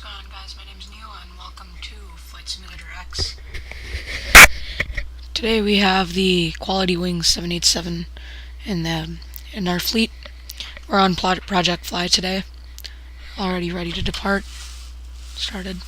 going on, guys? My name's Neil and welcome to Flight Simulator X. Today we have the Quality Wings 787 in our fleet. We're on Project Fly today. Already ready to depart. Started.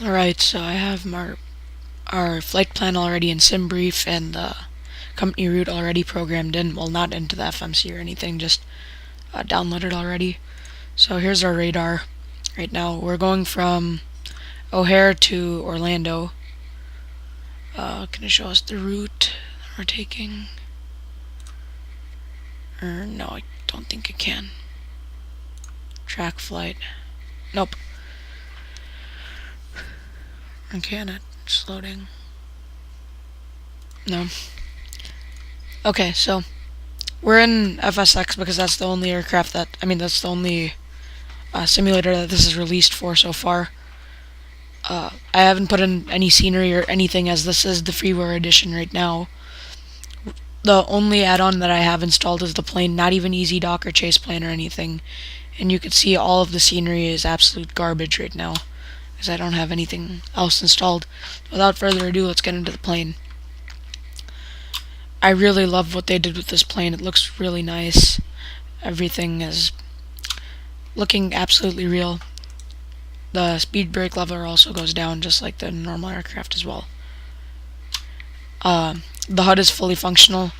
Alright, so I have our flight plan already in SimBrief and the company route already programmed in. Well, not into the FMC or anything, just downloaded already. So here's our radar. Right now we're going from O'Hare to Orlando. Can it show us the route that we're taking? No, I don't think it can. Track flight. Nope. And can it? It's loading. No. Okay, so we're in FSX because that's the only aircraft that's the only simulator that this is released for so far. I haven't put in any scenery or anything, as this is the Freeware edition right now. The only add-on that I have installed is the plane, not even Easy Dock or Chase Plane or anything. And you can see all of the scenery is absolute garbage right now, because I don't have anything else installed. Without further ado, let's get into the plane. I really love what they did with this plane. It looks really nice. Everything is looking absolutely real. The speed brake lever also goes down just like the normal aircraft as well. The HUD is fully functional,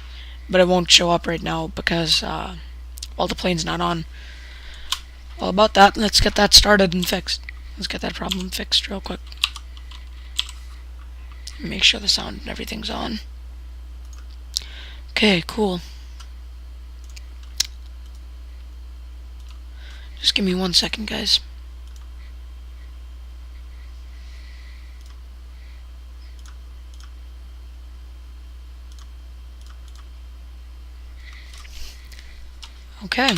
but it won't show up right now because the plane's not on. Well, about that, let's get that started and fixed. Let's get that problem fixed real quick. Make sure the sound and everything's on. Okay, cool. Just give me 1 second, guys. Okay.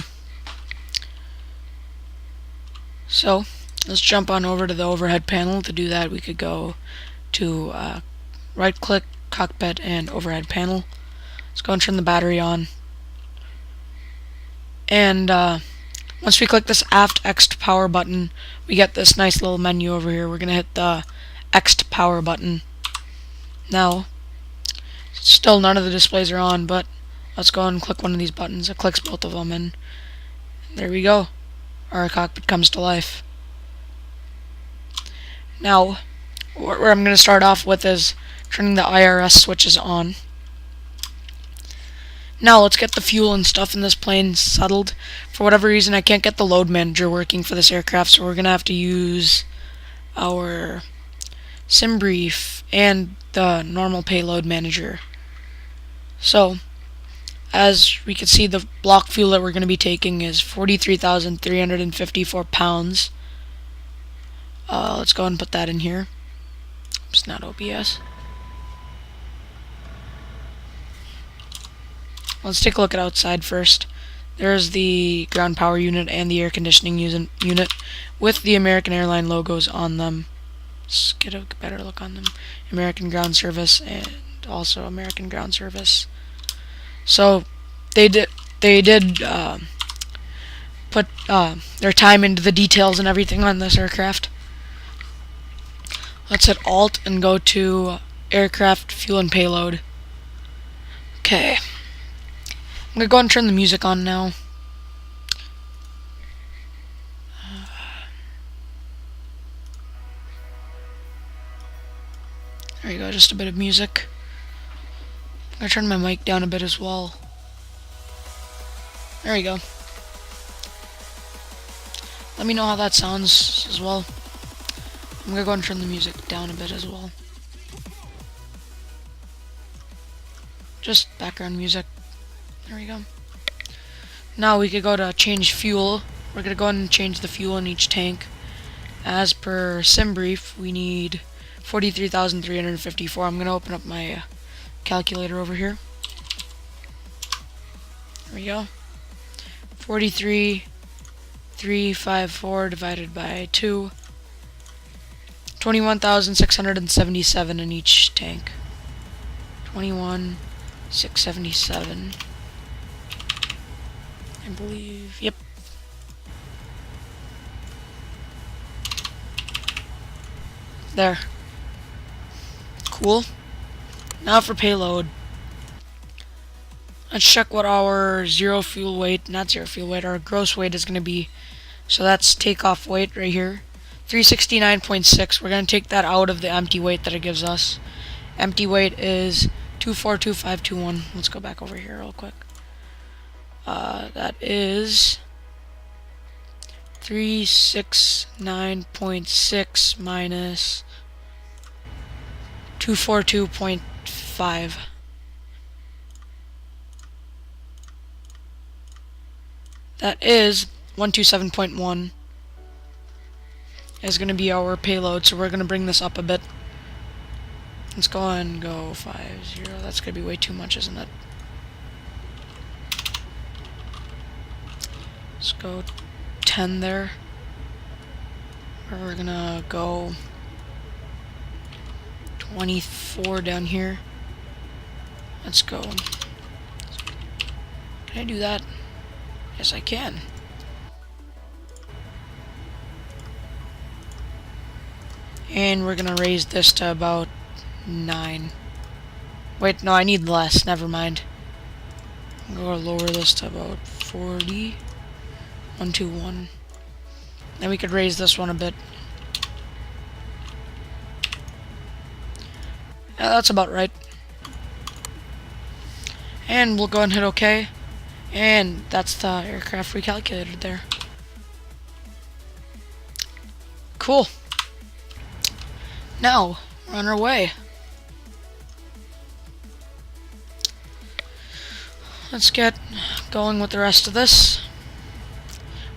So, let's jump on over to the overhead panel. To do that, we could go to right-click, Cockpit, and overhead panel. Let's go and turn the battery on. And once we click this aft X to power button, we get this nice little menu over here. We're going to hit the X to power button. Now, still none of the displays are on, but let's go and click one of these buttons. It clicks both of them, and there we go. Our cockpit comes to life. Now, where I'm going to start off with is turning the IRS switches on. Now let's get the fuel and stuff in this plane settled. For whatever reason, I can't get the load manager working for this aircraft, so we're going to have to use our SimBrief and the normal payload manager. So, as we can see, the block fuel that we're going to be taking is 43,354 pounds. Let's go ahead and put that in here. It's not OBS. Let's take a look at outside first. There's the ground power unit and the air conditioning unit with the American Airline logos on them. Let's get a better look on them. American Ground Service and also American Ground Service. So they did put their time into the details and everything on this aircraft. Let's hit Alt and go to Aircraft, Fuel, and Payload. Okay. I'm going to go ahead and turn the music on now. There you go, just a bit of music. I'm going to turn my mic down a bit as well. There you go. Let me know how that sounds as well. I'm going to go ahead and turn the music down a bit as well. Just background music. There we go. Now we could go to change fuel. We're going to go ahead and change the fuel in each tank. As per SimBrief, we need 43,354. I'm going to open up my calculator over here. There we go. 43,354 divided by 2. 21,677 in each tank. 21,677. I believe. Yep. There. Cool. Now for payload. Let's check what our not zero fuel weight, our gross weight is going to be. So that's takeoff weight right here. 369.6. We're going to take that out of the empty weight that it gives us. Empty weight is 242521. Let's go back over here real quick. That is 369.6 minus 242.5. That is 127.1 is going to be our payload, so we're going to bring this up a bit. Let's go and go 50. That's going to be way too much, isn't it? Let's go 10 there. Or we're going to go 24 down here. Let's go. Can I do that? Yes, I can. And we're gonna raise this to about 9. Wait, no, I need less. Never mind. I'm gonna lower this to about 40. 121. Then we could raise this one a bit. Yeah, that's about right. And we'll go and hit OK. And that's the aircraft recalculated there. Cool. Now, we're on our way. Let's get going with the rest of this.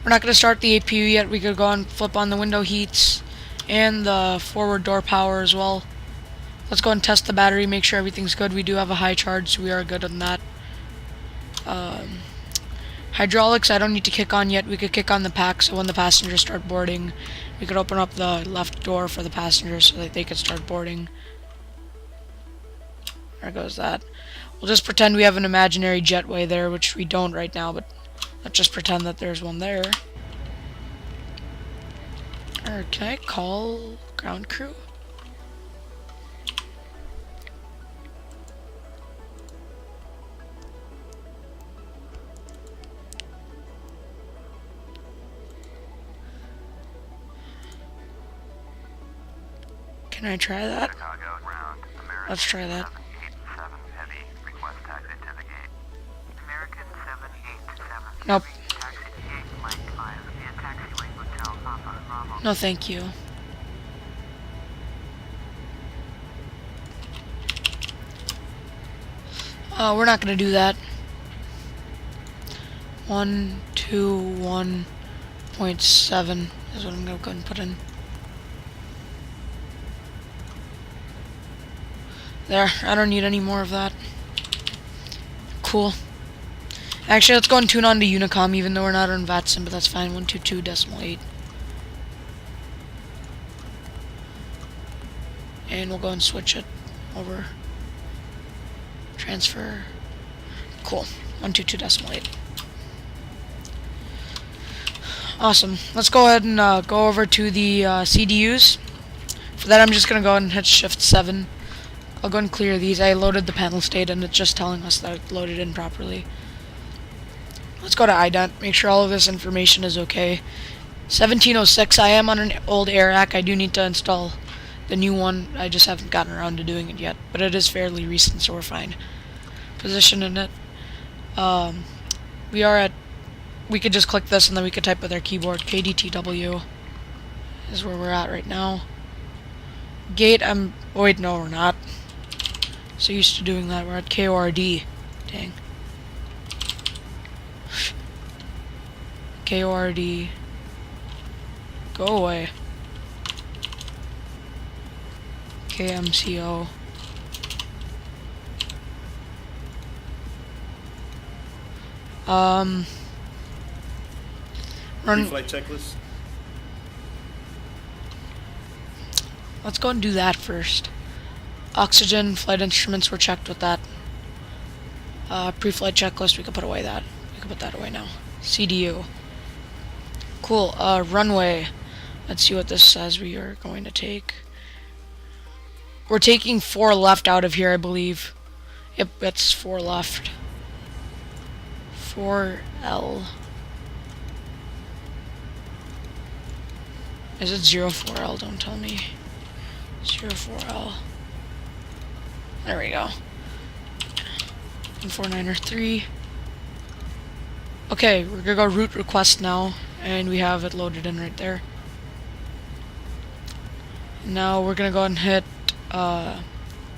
We're not going to start the APU yet. We could go and flip on the window heats and the forward door power as well. Let's go and test the battery, make sure everything's good. We do have a high charge, so we are good on that. Hydraulics, I don't need to kick on yet. We could kick on the pack, so when the passengers start boarding, we could open up the left door for the passengers so that they could start boarding. There goes that. We'll just pretend we have an imaginary jetway there, which we don't right now, but let's just pretend that there's one there. Or can I call ground crew? Can I try that? Let's try that. Nope. No, thank you. We're not gonna do that. 121.7 is what I'm gonna go ahead and put in. There, I don't need any more of that. Cool. Actually, let's go and tune on to Unicom, even though we're not on VATSIM, but that's fine. 122.8. And we'll go and switch it over. Transfer. Cool. 122.8. Awesome. Let's go ahead and go over to the CDUs. For that, I'm just going to go ahead and hit Shift 7. I'll go and clear these. I loaded the panel state, and it's just telling us that it's loaded in properly. Let's go to ident, make sure all of this information is okay. 1706, I am on an old AirAC. I do need to install the new one. I just haven't gotten around to doing it yet, but it is fairly recent, so we're fine. Position in it. We could just click this, and then we could type with our keyboard. KDTW is where we're at right now. Gate, wait, no, we're not. So used to doing that. We're at KORD. Dang. KORD. Go away. KMCO. Run. Pre-flight checklist. Let's go and do that first. Oxygen, flight instruments were checked with that. Pre-flight checklist, we can put away that. We can put that away now. CDU. Cool. Runway. Let's see what this says we are going to take. We're taking 4 left out of here, I believe. Yep, that's 4 left. 4L. Is it 04L? Don't tell me. 04L. There we go. 149er3. Okay, we're gonna go route request now, and we have it loaded in right there. Now we're gonna go ahead and hit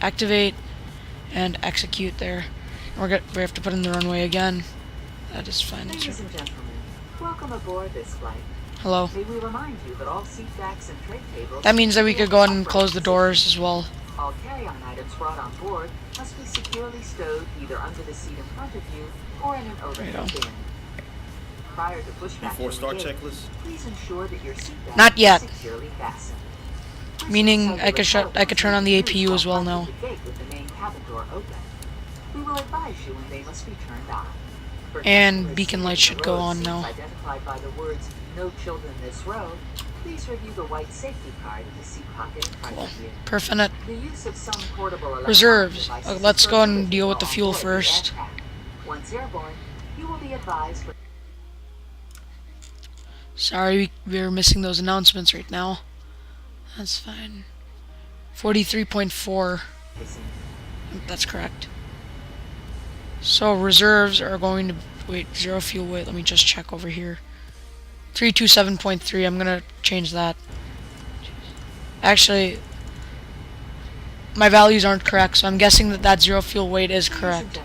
activate and execute there. We have to put in the runway again. That is fine. Ladies and gentlemen, welcome aboard this flight. Hello. May we remind you that all seat backs and tray tables. That means that we could go ahead and close the doors as well. All carry-on items brought on board must be securely stowed either under the seat in front of you or in an overhead bin. Prior to pushback, Before start checklist. please ensure that your seat back Not yet. is securely fastened. Meaning I could turn on the APU as well now. With the main cabin door open. We will advise you when they must be turned on. For And beacon lights should go on now. Identified by the words "No children this row," please review the white safety card in the seat pocket in front Cool. of you. Perfect. The use of some portable electronic Reserves. devices Let's is go and prohibited deal with the while fuel on board the first. aircraft. Once airborne, you will be advised. Sorry, we're missing those announcements right now. That's fine. 43.4. That's correct. So reserves are going to wait 0 fuel weight. Let me just check over here. 327.3. I'm gonna change that. Actually, my values aren't correct, so I'm guessing that 0 fuel weight is correct.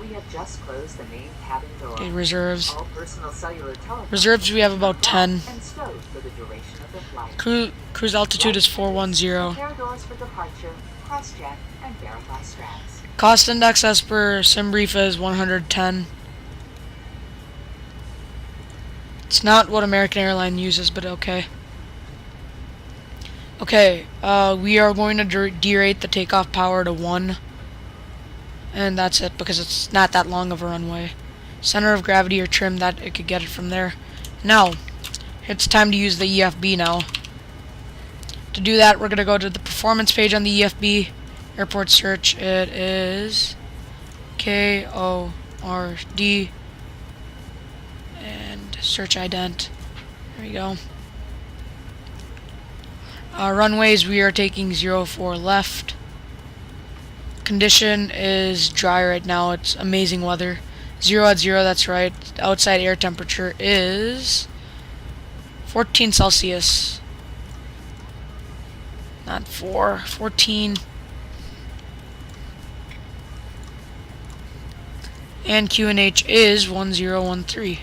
We have just closed the main cabin door. Okay, reserves. All personal cellular telephones Reserves we have about 10. and stowed for the duration of the flight. Cruise altitude is 410. Prepare doors for departure, cross-check, and verify straps. Cost index as per SimBrief is 110. It's not what American Airlines uses, but okay. Okay, we are going to derate the takeoff power to 1. And that's it, because it's not that long of a runway. Center of gravity or trim, that it could get it from there. Now, it's time to use the EFB now. To do that, we're going to go to the performance page on the EFB. Airport search, it is KORD. And search ident. There we go. Runways, we are taking 04 left. Condition is dry right now. It's amazing weather. 0 at 0, that's right. Outside air temperature is 14 Celsius. Not 4, 14. And QNH is 1013.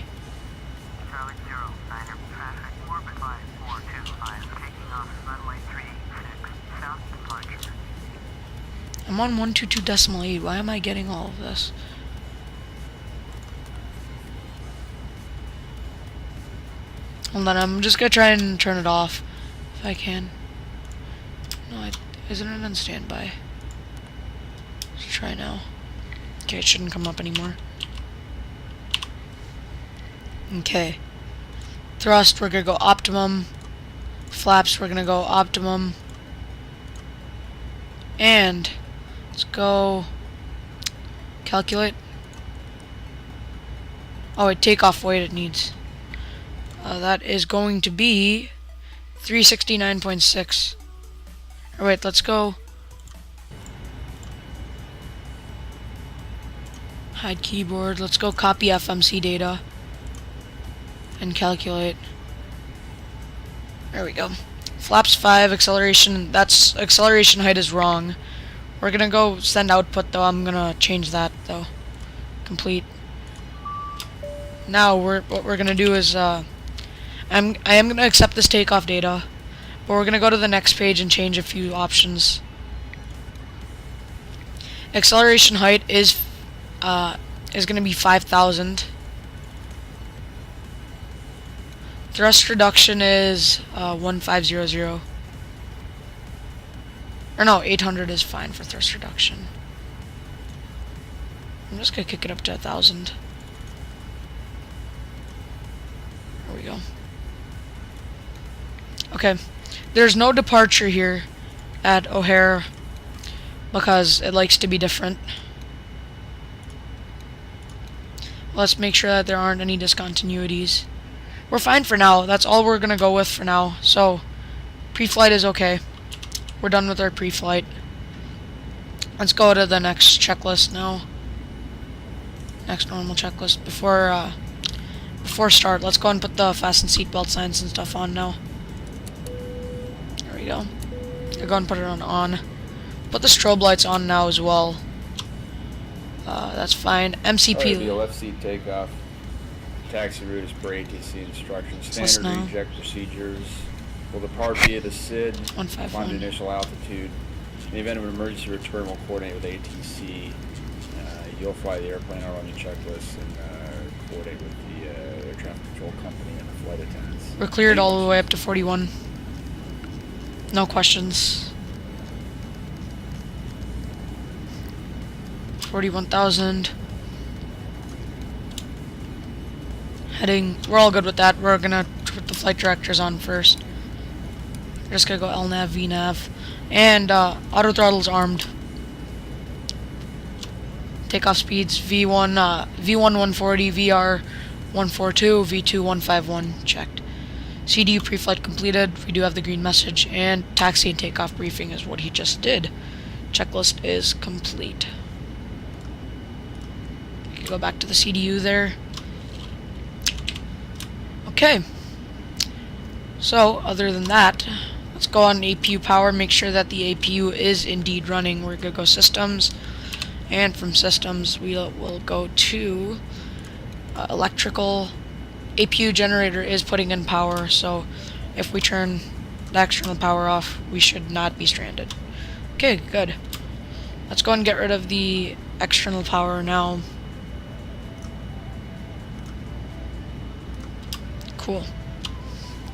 Charlie 0, sign up traffic, orbit line 425, taking off runway 36, south departure. I'm on 122.8. Why am I getting all of this? Hold on, I'm just gonna try and turn it off if I can. No, isn't it on standby? Let's try now. Okay, it shouldn't come up anymore. Okay. Thrust, we're gonna go optimum. Flaps, we're gonna go optimum. And let's go calculate. Oh wait, takeoff weight it needs. That is going to be 369.6. Or wait, let's go. Hide keyboard. Let's go copy FMC data and calculate. There we go. Flaps 5, acceleration. That's acceleration height is wrong. We're gonna go send output though. I'm gonna change that though. Complete. Now what we're gonna do is I am gonna accept this takeoff data, but we're gonna go to the next page and change a few options. Acceleration height is gonna be 5,000. Thrust reduction is 1500. Or no, 800 is fine for thrust reduction. I'm just gonna kick it up to 1000. There we go. Okay, there's no departure here at O'Hare because it likes to be different. Let's make sure that there aren't any discontinuities. We're fine for now. That's all we're gonna go with for now. So, pre-flight is okay. We're done with our pre-flight. Let's go to the next checklist now. Next normal checklist before start. Let's go and put the fasten seatbelt signs and stuff on now. There we go. I'll go and put it on. Put the strobe lights on now as well. That's fine. MCP. VLFC takeoff. Taxi route is per ATC instructions. Standard reject procedures. Will depart via the SID. 151. Find initial altitude. In the event of an emergency return, we'll coordinate with ATC. You'll fly the airplane out on your checklist and coordinate with the air traffic control company and the flight attendants. We're cleared all the way up to 41. No questions. 41,000. Heading. We're all good with that. We're gonna put the flight directors on first. We're just gonna go LNAV, VNAV, and auto throttle's armed. Takeoff speeds V1 140, VR 142, V2 151 checked. CDU pre-flight completed. We do have the green message, and taxi and takeoff briefing is what he just did. Checklist is complete. We can go back to the CDU there. Okay. So, other than that, let's go on APU power, make sure that the APU is indeed running. We're going to go systems, and from systems we'll go to electrical. APU generator is putting in power, so if we turn the external power off, we should not be stranded. Okay, good. Let's go and get rid of the external power now. Cool.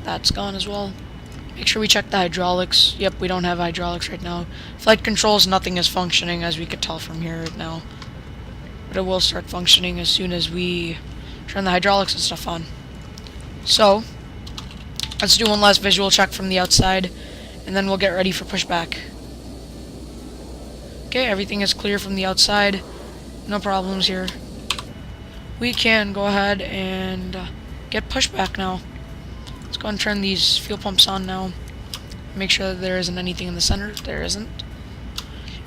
That's gone as well. Make sure we check the hydraulics. Yep, we don't have hydraulics right now. Flight controls, nothing is functioning, as we could tell from here right now. But it will start functioning as soon as we turn the hydraulics and stuff on. So, let's do one last visual check from the outside, and then we'll get ready for pushback. Okay, everything is clear from the outside. No problems here. We can go ahead and get pushback now. Let's go and turn these fuel pumps on now. Make sure that there isn't anything in the center. There isn't.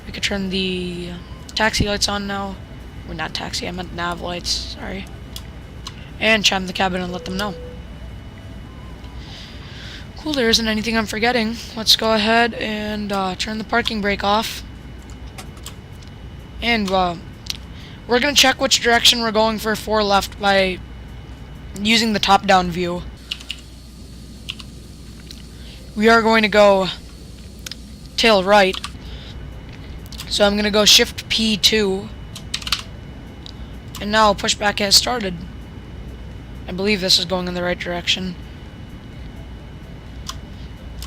We could turn the taxi lights on now. Or not taxi, I meant nav lights. Sorry. And chime the cabin and let them know. Cool, there isn't anything I'm forgetting. Let's go ahead and turn the parking brake off. And we're going to check which direction we're going for left by using the top-down view. We are going to go tail right. So I'm going to go shift P2. And now pushback has started. I believe this is going in the right direction.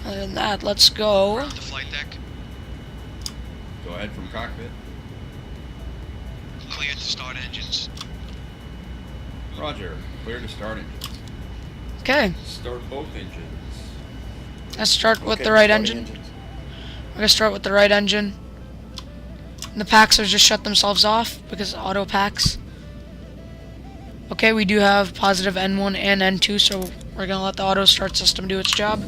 Other than that, let's go. We're at the flight deck. Go ahead from cockpit. Clear to start engines. Roger. Clear to start engines. Okay, Start both engines. let's start with the right engine. We're going to start with the right engine. And the packs have just shut themselves off because auto packs. Okay, we do have positive N1 and N2, so we're going to let the auto start system do its job.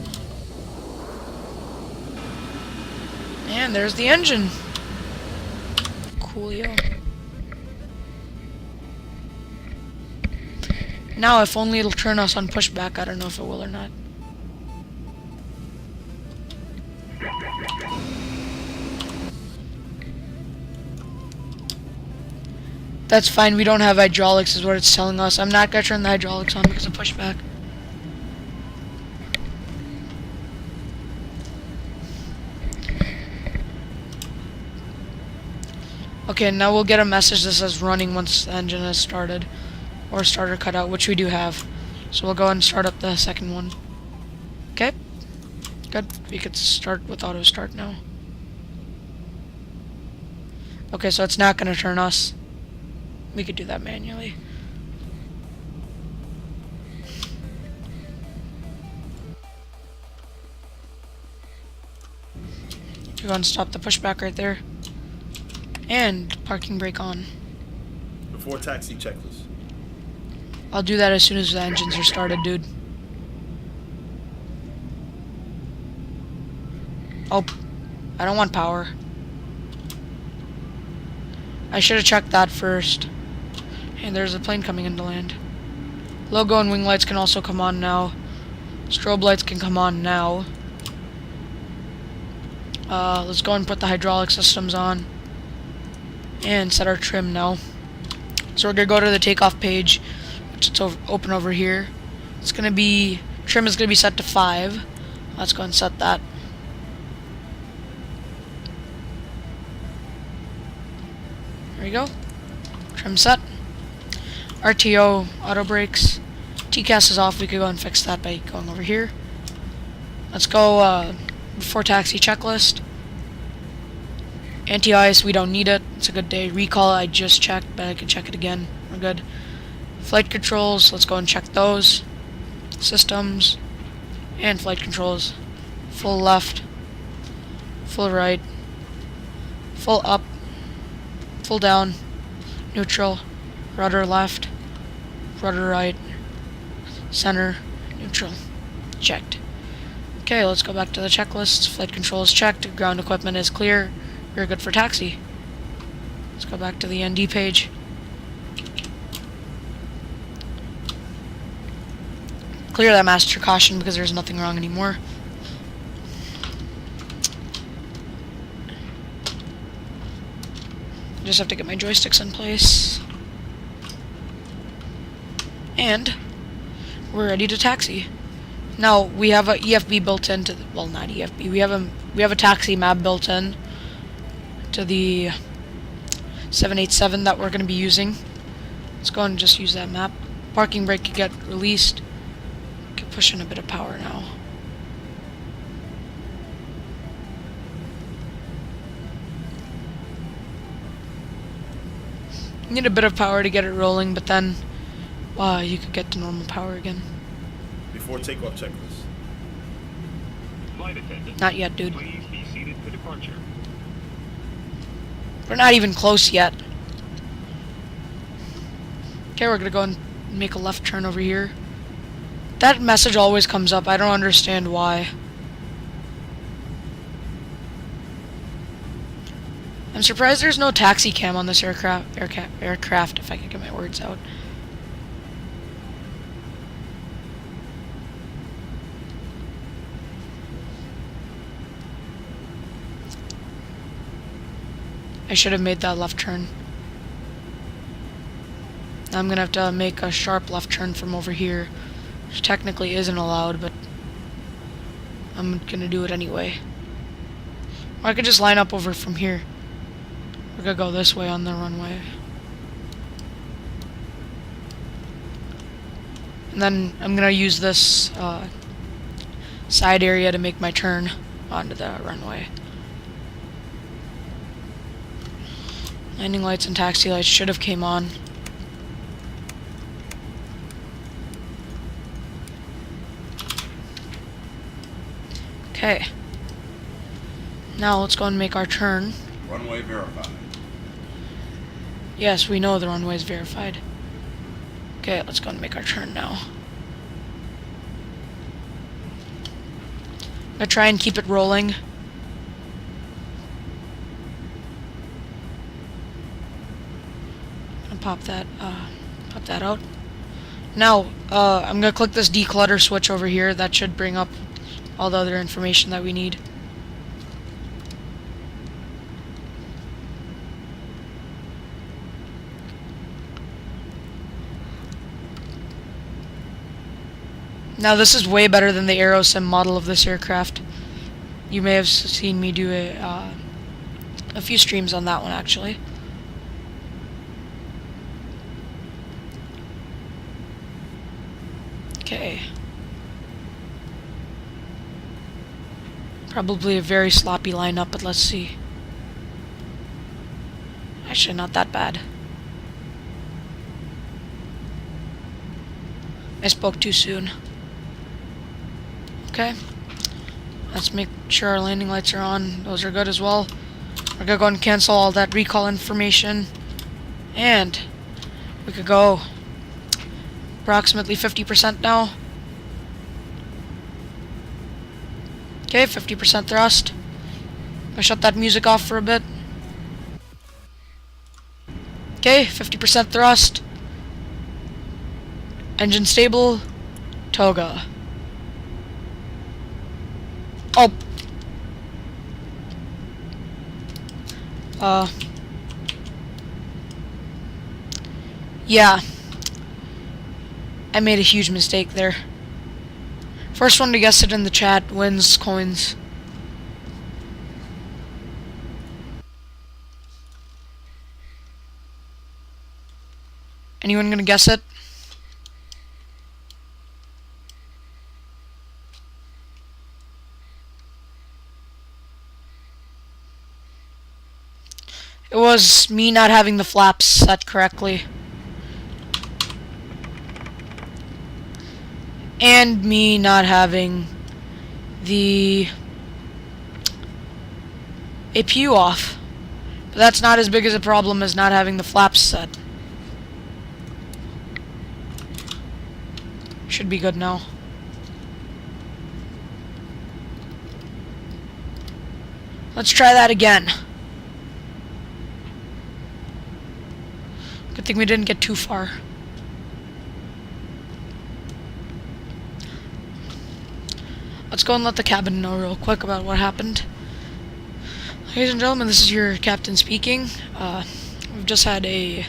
And there's the engine. Coolio. Now, if only it'll turn us on pushback. I don't know if it will or not. That's fine, we don't have hydraulics is what it's telling us. I'm not going to turn the hydraulics on because of pushback. Okay, now we'll get a message that says running once the engine has started. Or starter cut out, which we do have. So we'll go ahead and start up the second one. Okay. Good. We could start with auto start now. Okay, so it's not going to turn us. We could do that manually. Go ahead and stop the pushback right there. And parking brake on. Before taxi checklist. I'll do that as soon as the engines are started, dude. Oh, I don't want power. I should have checked that first. And there's a plane coming into land. Logo and wing lights can also come on now. Strobe lights can come on now. Let's go and put the hydraulic systems on. And set our trim now. So we're going to go to the takeoff page, which is open over here. It's going to be, trim is going to be set to 5. Let's go and set that. There we go. Trim set. RTO, auto brakes. TCAS is off. We could go and fix that by going over here. Let's go before taxi checklist. Anti-ice, we don't need it. It's a good day. Recall, I just checked, but I can check it again. We're good. Flight controls, let's go and check those. Systems. And flight controls. Full left. Full right. Full up. Full down. Neutral. Rudder left. Rudder right. Center. Neutral. Checked. Okay, let's go back to the checklist. Flight control is checked. Ground equipment is clear. We're good for taxi. Let's go back to the ND page. Clear that master caution because there's nothing wrong anymore. Just have to get my joysticks in place. And we're ready to taxi. Now we have a EFB built into the, well, not EFB. We have a taxi map built in to the 787 that we're going to be using. Let's go and just use that map. Parking brake can get released. Can push in a bit of power now. Need a bit of power to get it rolling, but then you could get to normal power again. Before takeoff checklist. Flight attendant, Not yet, dude. please be seated for departure. We're not even close yet. Okay, we're gonna go and make a left turn over here. That message always comes up. I don't understand why. I'm surprised there's no taxi cam on this aircraft, if I can get my words out. I should have made that left turn. Now I'm gonna have to make a sharp left turn from over here, which technically isn't allowed, but I'm gonna do it anyway. Or I could just line up over from here. We're gonna go this way on the runway. And then I'm gonna use this side area to make my turn onto the runway. Landing lights and taxi lights should have came on. Okay. Now let's go and make our turn. Runway verified. Yes, we know the runway is verified. Okay, let's go and make our turn now. I'm gonna try and keep it rolling. Pop that out. Now, I'm gonna click this declutter switch over here. That should bring up all the other information that we need. Now this is way better than the Aerosim model of this aircraft. You may have seen me do a few streams on that one actually. Probably a very sloppy lineup, but let's see. Actually, not that bad. I spoke too soon. Okay. Let's make sure our landing lights are on. Those are good as well. We're gonna go and cancel all that recall information. And we could go approximately 50% now. Okay, 50% thrust. I'll shut that music off for a bit. Okay, 50% thrust. Engine stable. Toga. Oh. Yeah. I made a huge mistake there. First one to guess it in the chat wins coins. Anyone gonna guess it? It was me not having the flaps set correctly. And me not having the APU off. But that's not as big as a problem as not having the flaps set. Should be good now. Let's try that again. Good thing we didn't get too far. Let's go and let the cabin know real quick about what happened. Ladies and gentlemen, this is your captain speaking. We've just had a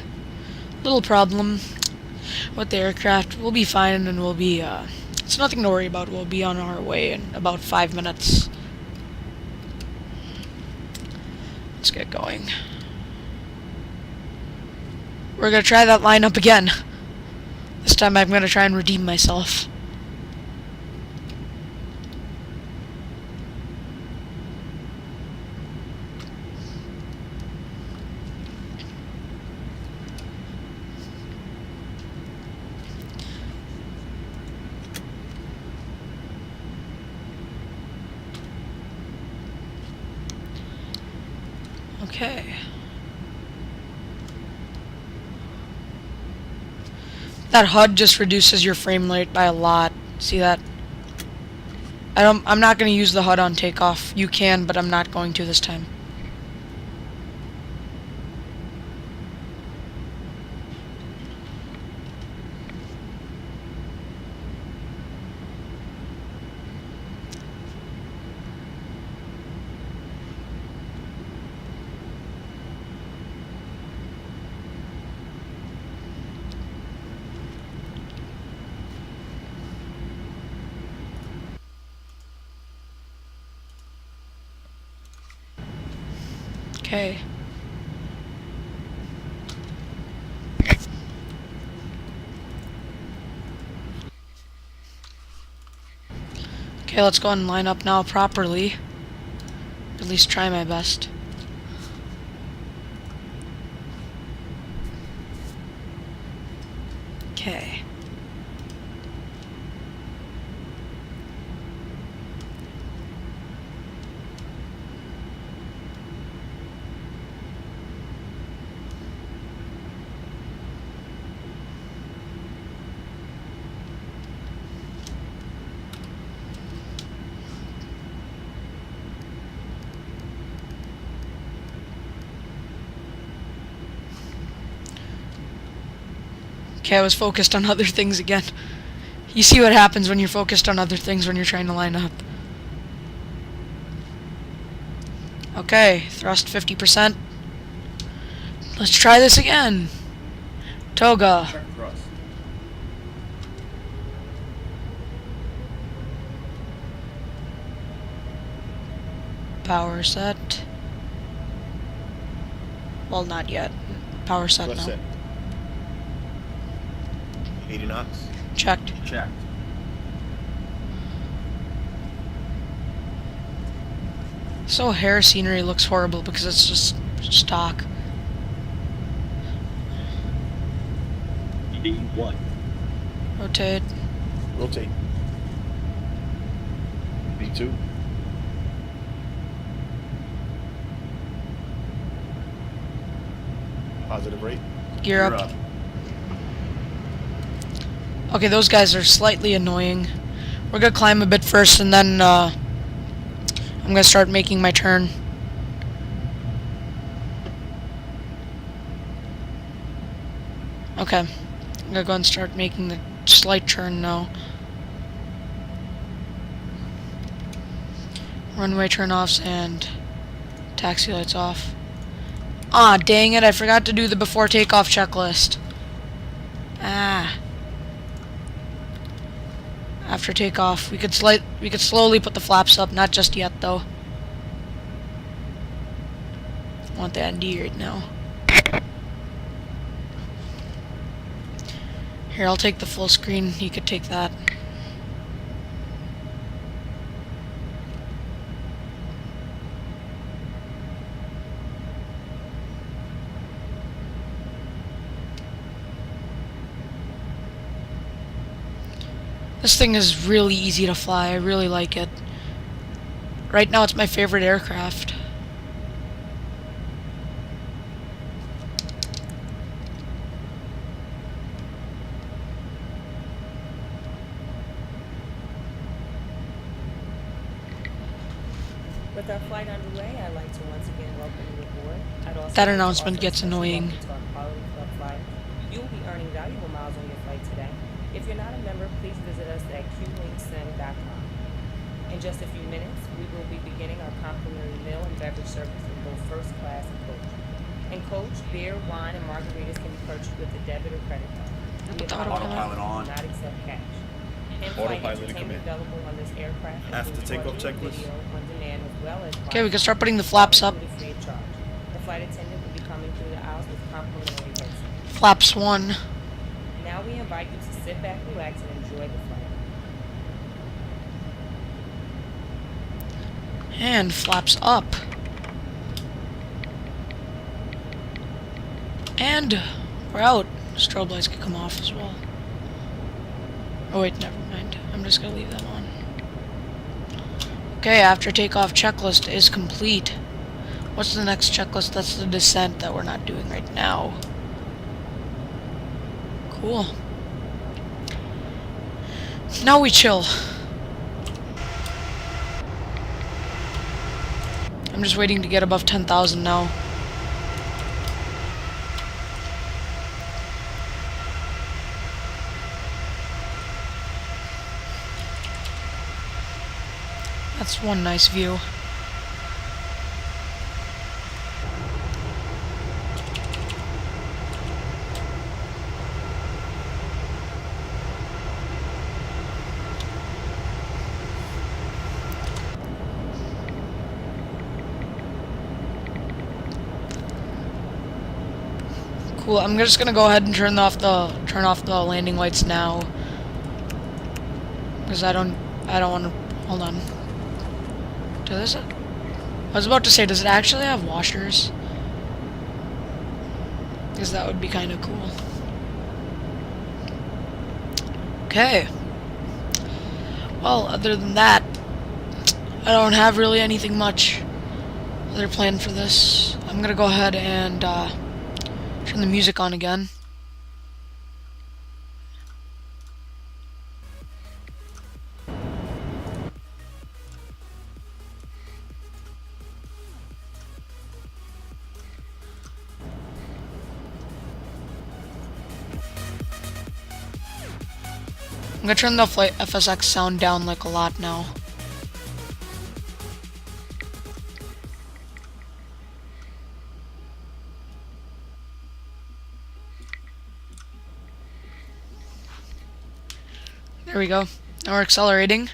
little problem with the aircraft. We'll be fine and we'll be, it's nothing to worry about. We'll be on our way in about 5 minutes. Let's get going. We're gonna try that lineup again. This time I'm gonna try and redeem myself. Okay. That HUD just reduces your frame rate by a lot. See that? I'm not going to use the HUD on takeoff. You can, but I'm not going to this time. Okay. Okay, let's go and line up now properly. At least try my best. Okay. Okay, I was focused on other things again. You see what happens when you're focused on other things when you're trying to line up. Okay, thrust 50%. Let's try this again. Toga. Check thrust. Power set. Well, not yet. Power set Thrust now. set. 80 knots. Checked. Checked. So hair scenery looks horrible because it's just stock. B1. Rotate. Rotate. B2. Positive rate. Gear up. Okay, those guys are slightly annoying. We're gonna climb a bit first, and then I'm gonna start making my turn. Okay, I'm gonna go and start making the slight turn now. Runway turn-offs and taxi lights off. Ah, dang it, I forgot to do the before takeoff checklist. Ah. After takeoff, we could slowly put the flaps up, not just yet though. I want the ND right now. Here, I'll take the full screen. You could take that. This thing is really easy to fly. I really like it. Right now, it's my favorite aircraft. With our flight underway, I'd like to once again welcome you aboard. I'd also That like to announcement offer gets a special annoying. welcome to our Quality Club flight. You will be earning valuable miles on your flight today. If you're not a member, please visit us at qwingsim.com. In just a few minutes, we will be beginning our complimentary meal and beverage service in both first class and coach. In coach, beer, wine, and margaritas can be purchased with a debit or credit card. We the have autopilot on. do not accept cash. In-flight Autopilot to entertainment commit. available on this aircraft After includes takeoff audio, checklist. video, on demand, as well as Okay, we can start putting the flaps up. included free of charge. The flight attendant will be coming through the aisles with complimentary drinks. Flaps 1. Now we invite you to sit back, relax, and enjoy the flight. And flaps up. And we're out. Strobe lights could come off as well. Oh wait, never mind. I'm just gonna leave them on. Okay, after takeoff checklist is complete. What's the next checklist? That's the descent that we're not doing right now. Cool. Now we chill. I'm just waiting to get above 10,000 now. That's one nice view. Cool. I'm just gonna go ahead and turn off the landing lights now, because I don't want to. Hold on. Does it? I was about to say, does it actually have washers? Because that would be kind of cool. Okay. Well, other than that, I don't have really anything much other planned for this. I'm gonna go ahead and turn the music on again. I'm gonna turn the flight FSX sound down like a lot now. There we go. Now we're accelerating.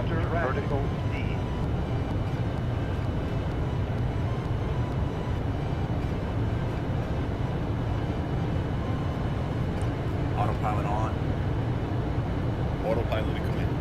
Enter vertical speed. Autopilot on. Autopilot to come in.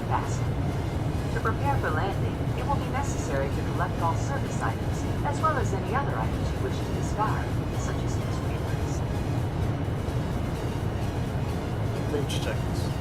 fasten. To prepare for landing, it will be necessary to collect all service items, as well as any other items you wish to discard, such as newspapers. Approach checklist.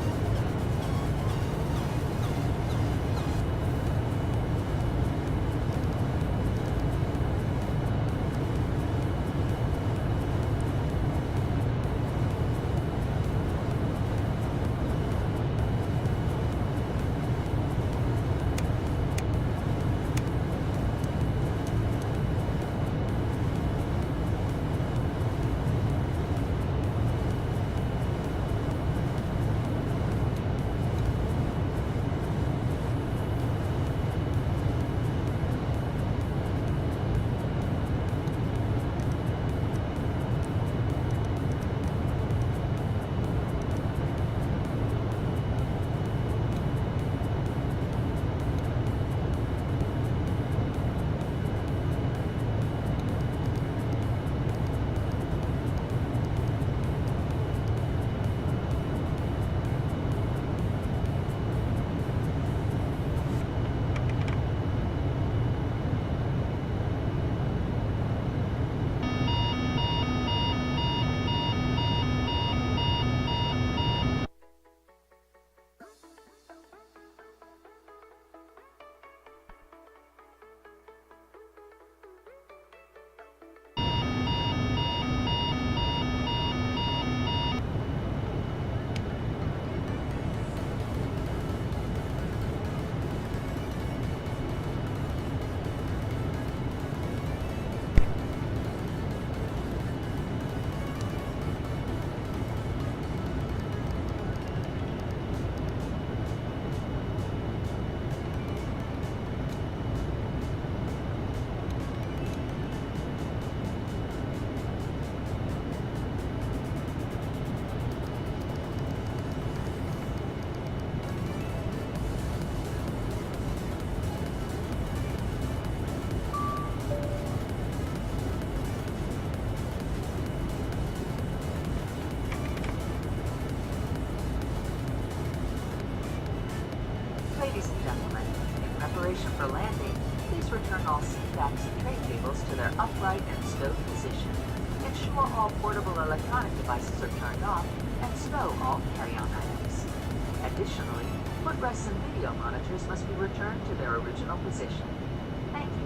Ladies and gentlemen, in preparation for landing, please return all seat backs and tray tables to their upright and stowed position. Ensure all portable electronic devices are turned off, and stow all carry-on items. Additionally, footrests and video monitors must be returned to their original position. Thank you.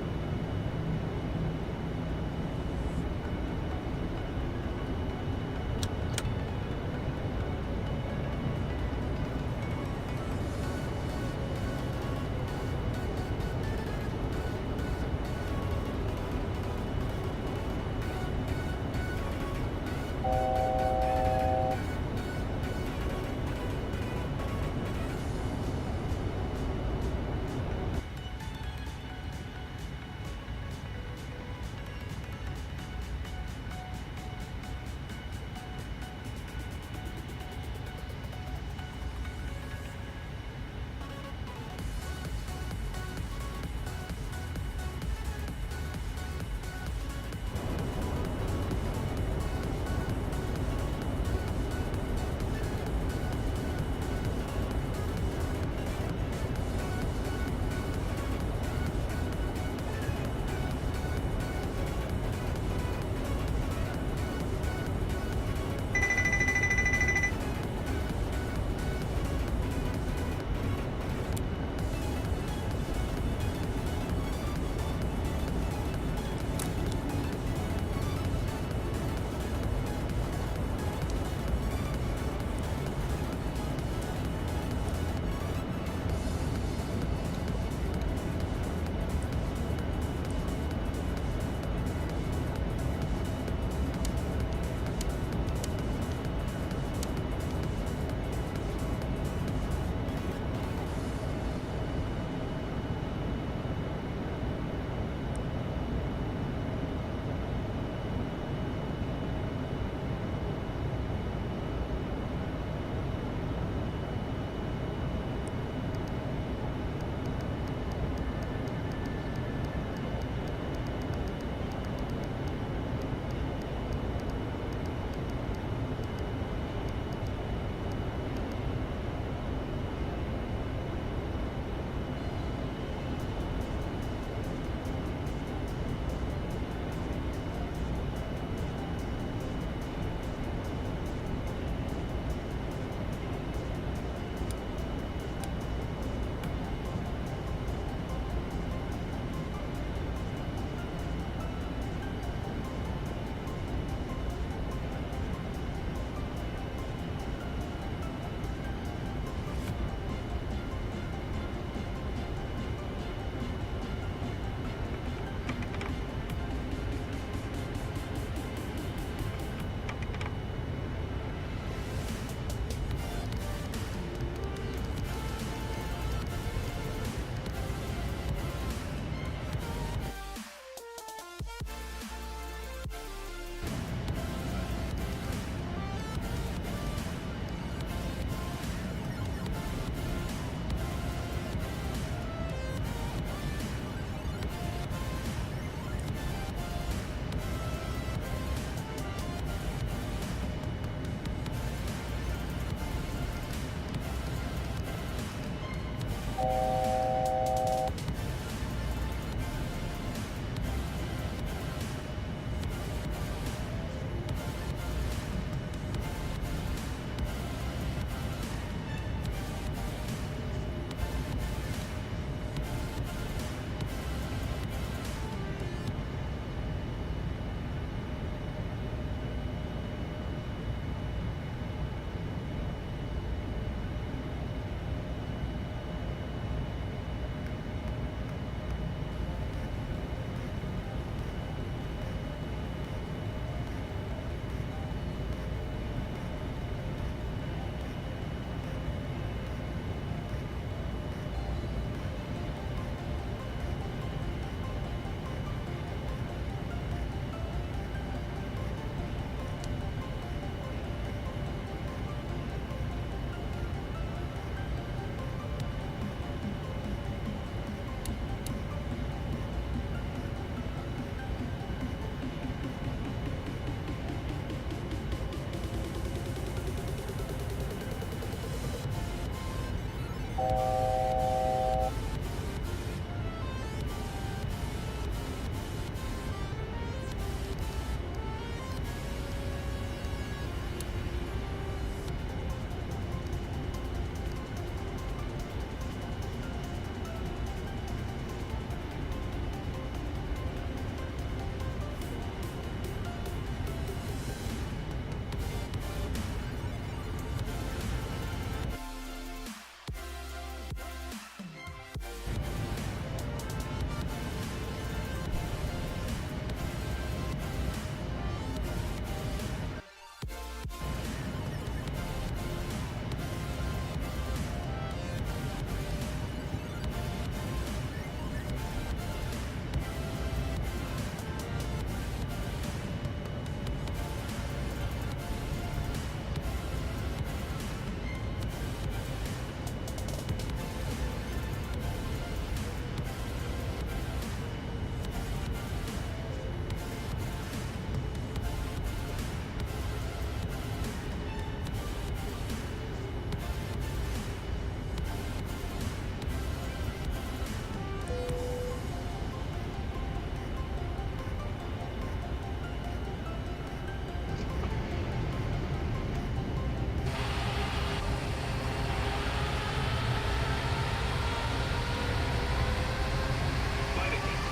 Flight attendant,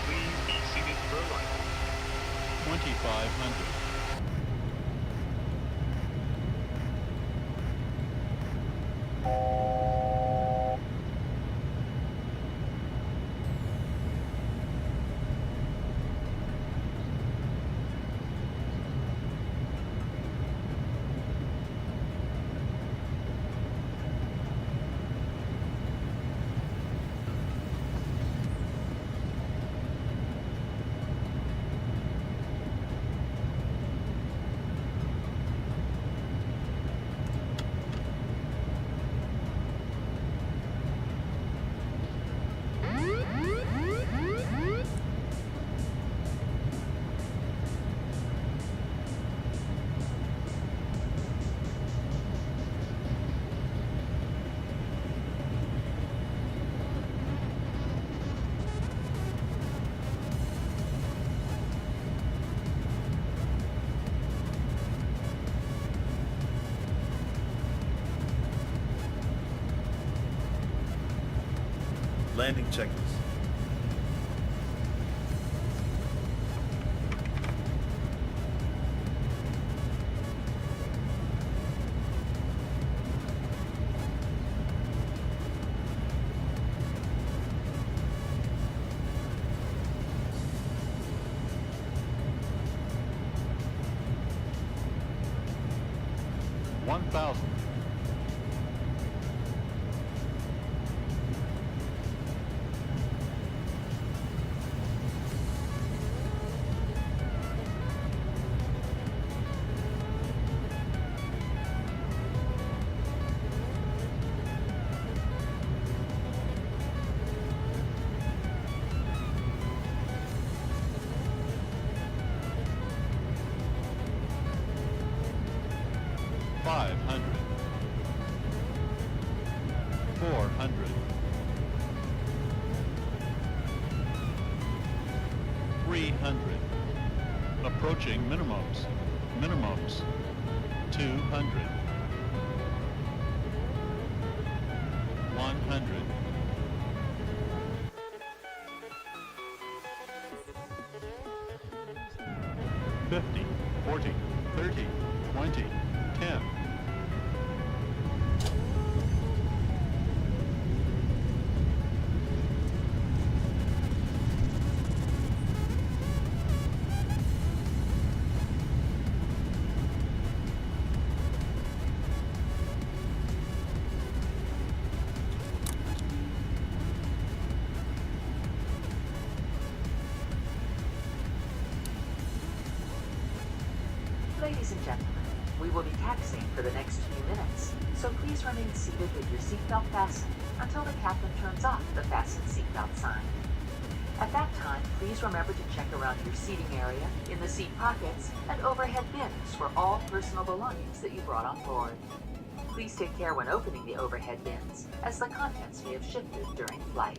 please be seated for arrival. 2500. Landing checklist. One thousand. 500. 400. 300. Approaching minimums. Minimums. 200. 100. 50, 40, 30, 20, 10. Ladies and gentlemen, we will be taxiing for the next few minutes, so please remain seated with your seatbelt fastened until the captain turns off the fasten seatbelt sign. At that time, please remember to check around your seating area, in the seat pockets, and overhead bins for all personal belongings that you brought on board. Please take care when opening the overhead bins, as the contents may have shifted during flight.